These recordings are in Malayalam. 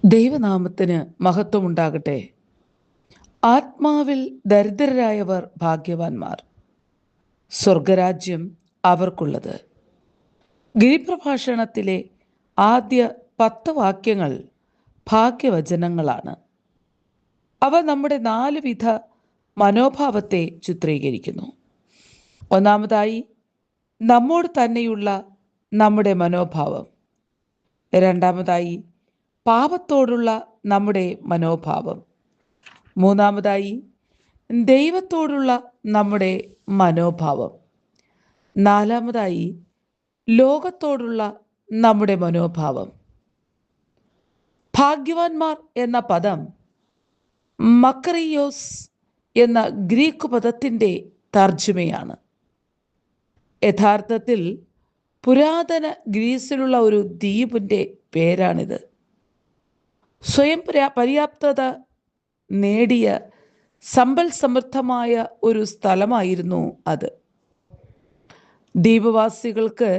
ദൈവനാമത്തിന് മഹത്വമുണ്ടാകട്ടെ. ആത്മാവിൽ ദരിദ്രരായവർ ഭാഗ്യവാന്മാർ, സ്വർഗരാജ്യം അവർക്കുള്ളത്. ഗിരിപ്രഭാഷണത്തിലെ ആദ്യ 10 വാക്യങ്ങൾ ഭാഗ്യവചനങ്ങളാണ്. അവ നമ്മുടെ 4 വിധ മനോഭാവത്തെ ചിത്രീകരിക്കുന്നു. ഒന്നാമതായി, നമ്മോട് തന്നെയുള്ള നമ്മുടെ മനോഭാവം. രണ്ടാമതായി, പാപത്തോടുള്ള നമ്മുടെ മനോഭാവം. മൂന്നാമതായി, ദൈവത്തോടുള്ള നമ്മുടെ മനോഭാവം. നാലാമതായി, ലോകത്തോടുള്ള നമ്മുടെ മനോഭാവം. ഭാഗ്യവാന്മാർ എന്ന പദം മക്കറിയോസ് എന്ന ഗ്രീക്ക് പദത്തിൻ്റെ തർജ്ജമയാണ്. യഥാർത്ഥത്തിൽ പുരാതന ഗ്രീസിലുള്ള ഒരു ദ്വീപിൻ്റെ പേരാണിത്. സ്വയം പര്യാപ്തത നേടിയ സമ്പൽ സമൃദ്ധമായ ഒരു സ്ഥലമായിരുന്നു അത്. ദ്വീപവാസികൾക്ക്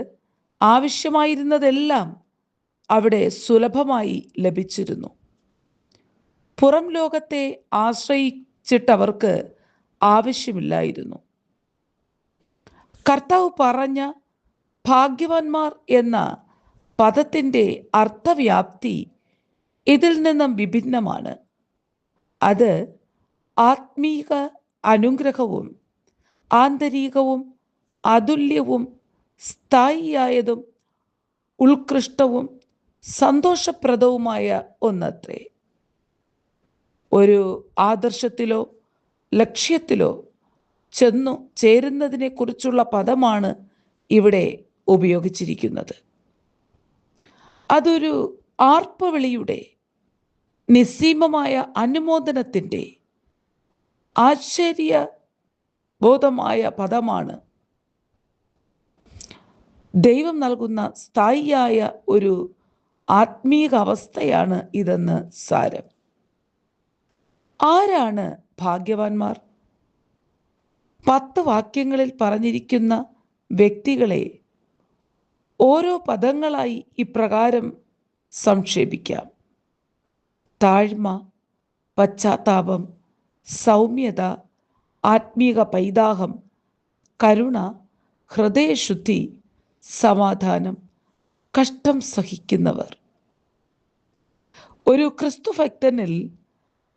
ആവശ്യമായിരുന്നതെല്ലാം അവിടെ സുലഭമായി ലഭിച്ചിരുന്നു. പുറം ലോകത്തെ ആശ്രയിച്ചിട്ടവർക്ക് ആവശ്യമില്ലായിരുന്നു. കർത്താവ് പറഞ്ഞ ഭാഗ്യവാന്മാർ എന്ന പദത്തിൻ്റെ അർത്ഥവ്യാപ്തി ഇതിൽ നിന്നും വിഭിന്നമാണ്. അത് ആത്മീക അനുഗ്രഹവും ആന്തരികവും അതുല്യവും സ്ഥായിയായതും ഉത്കൃഷ്ടവും സന്തോഷപ്രദവുമായ ഒന്നത്രേ. ഒരു ആദർശത്തിലോ ലക്ഷ്യത്തിലോ ചെന്നു ചേരുന്നതിനെക്കുറിച്ചുള്ള പദമാണ് ഇവിടെ ഉപയോഗിച്ചിരിക്കുന്നത്. അതൊരു ആർപ്പവിളിയുടെ, നിസ്സീമമായ അനുമോദനത്തിൻ്റെ, ആശ്ചര്യബോധമായ പദമാണ്. ദൈവം നൽകുന്ന സ്ഥായിയായ ഒരു ആത്മീക അവസ്ഥയാണ് ഇതെന്ന് സാരം. ആരാണ് ഭാഗ്യവാന്മാർ? 10 വാക്യങ്ങളിൽ പറഞ്ഞിരിക്കുന്ന വ്യക്തികളെ ഓരോ പദങ്ങളായി ഇപ്രകാരം സംക്ഷേപിക്കാം: താഴ്മ, പശ്ചാത്താപം, സൗമ്യത, ആത്മീക പൈതാഹം, കരുണ, ഹൃദയശുദ്ധി, സമാധാനം, കഷ്ടം സഹിക്കുന്നവർ. ഒരു ക്രിസ്തുഭക്തനിൽ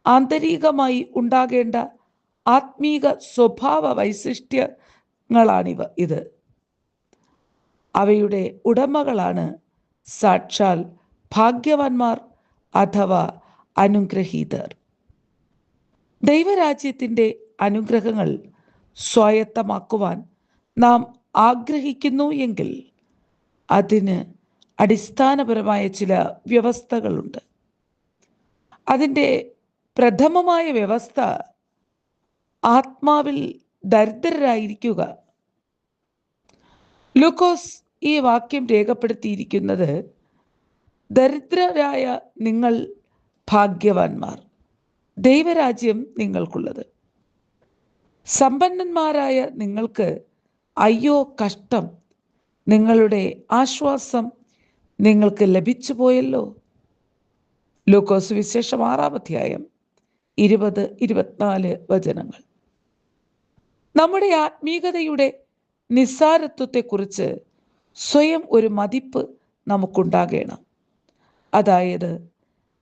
ആന്തരികമായി ഉണ്ടാകേണ്ട ആത്മീക സ്വഭാവ വൈശിഷ്ട്യങ്ങളാണിത്. അവയുടെ ഉടമകളാണ് സാക്ഷാൽ ഭാഗ്യവാന്മാർ അഥവാ അനുഗ്രഹീതർ. ദൈവരാജ്യത്തിൻ്റെ അനുഗ്രഹങ്ങൾ സ്വായത്തമാക്കുവാൻ നാം ആഗ്രഹിക്കുന്നു എങ്കിൽ അതിന് അടിസ്ഥാനപരമായ ചില വ്യവസ്ഥകളുണ്ട്. അതിൻ്റെ പ്രഥമമായ വ്യവസ്ഥ ആത്മാവിൽ ദരിദ്രരായിരിക്കുക. ലൂക്കോസ് ഈ വാക്യം രേഖപ്പെടുത്തിയിരിക്കുന്നത് ദരിദ്രരായ നിങ്ങൾ ഭാഗ്യവാന്മാർ, ദൈവരാജ്യം നിങ്ങൾക്കുള്ളത്. സമ്പന്നന്മാരായ നിങ്ങൾക്ക് അയ്യോ കഷ്ടം, നിങ്ങളുടെ ആശ്വാസം നിങ്ങൾക്ക് ലഭിച്ചു പോയല്ലോ. ലൂക്കോസ് വിശേഷം 6-ാം അധ്യായം 20-24 വചനങ്ങൾ. നമ്മുടെ ആത്മീകതയുടെ നിസ്സാരത്വത്തെക്കുറിച്ച് സ്വയം ഒരു മതിപ്പ് നമുക്കുണ്ടാകണം. അതായത്,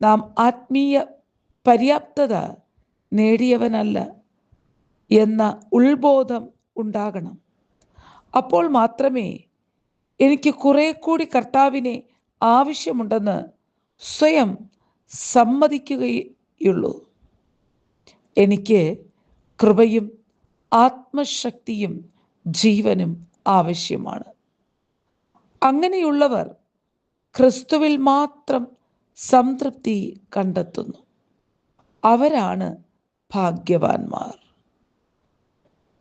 നാം ആത്മീയ പര്യാപ്തത നേടിയവനല്ല എന്ന ഉൾബോധം ഉണ്ടാകണം. അപ്പോൾ മാത്രമേ എനിക്ക് കുറെ കൂടി കർത്താവിനെ ആവശ്യമുണ്ടെന്ന് സ്വയം സമ്മതിക്കുകയുള്ളൂ. എനിക്ക് കൃപയും ആത്മശക്തിയും ജീവനും ആവശ്യമാണ്. അങ്ങനെയുള്ളവർ ക്രിസ്തുവിൽ മാത്രം സംതൃപ്തി കണ്ടെത്തുന്നു. അവരാണ് ഭാഗ്യവാന്മാർ.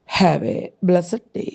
Have A blessed day.